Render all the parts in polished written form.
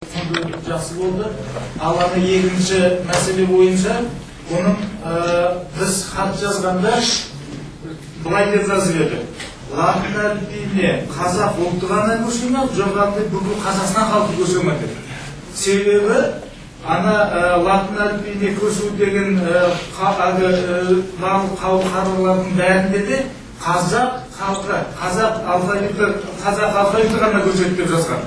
Жақсы болды. Ал ана екінші мәселе бойынша оның біз хат жазғанда былай деп жазып еді. Латын әліпбиіне қазақ ұлты ғана көше ме, жоқ әлде бүкіл Қазақстан халқы көше ме деп. Себебі ана латын әліпбиіне көшу деген барлық қаулы-қарарлардың бәрінде де қазақ халқы, қазақ алфавиті ғана көшеді деп жазған.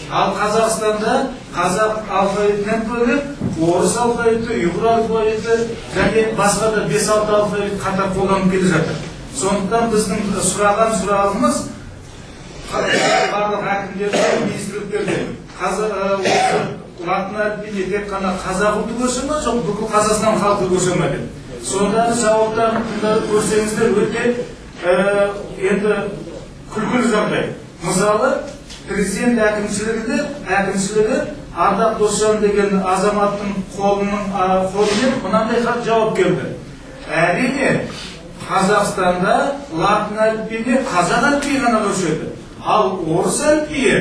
Ал Қазақстанда қазақ алфавитінен бөлек орыс алфавиті, ұйғыр алфавиті және басқа да 5-6 алфавит қатар қолданып келе жатыр. Сондықтан біздің сұрағымыз барлық әкімдерде, министрліктерде осы латын әліпбиіне тек қана қазақ ұлты көше ме, жоқ бүкіл Қазақстан халқы көше ме деп. Сондағы жауаптарын тыңдап көрсеңіздер өте енді күлкілі жағдай. Мысалы, президент әкімшілігі Ардақ Досжан деген азаматтың қолымен мынандай хат жауап келді. Әрине, Қазақстанда латын әліпбиіне қазақ әліпбиі ғана көшеді. Ал орыс әліпбиі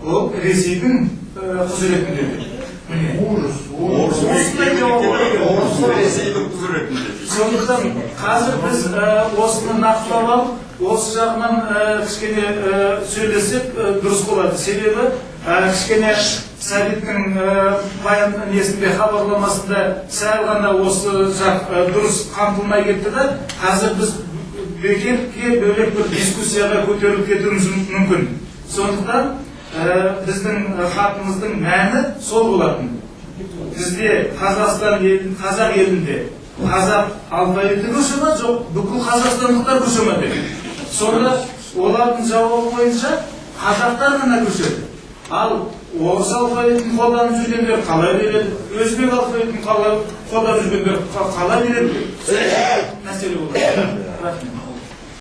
ол Ресейдің құзыретінде. Орыс Ресейдің құзыретінде. Сондықтан қазір біз осыны нақтылап алып, осы жағынан кішкене сөйлесек дұрыс болады. Себебі кішкене Сәбиттің баян несінде хабарламасында сәл ғана осы жақ дұрыс қамтылмай кетті де, қазір біз бекерге бөлек бір дискуссияға көтеріліп кетуіміз мүмкін. Сондықтан біздің хатымыздың мәні сол болатын. Бізде қазақ елінде қазақ алфавиті көше ме, жоқ бүкіл қазақстандықтар көше ме деп. Сонда олардың жауабы бойынша қазақтар ғана көшеді. Ал орыс алфавитін қолданып жүргендер қалай береді, өзбек алфавитін қолданып жүргендер қалай береді.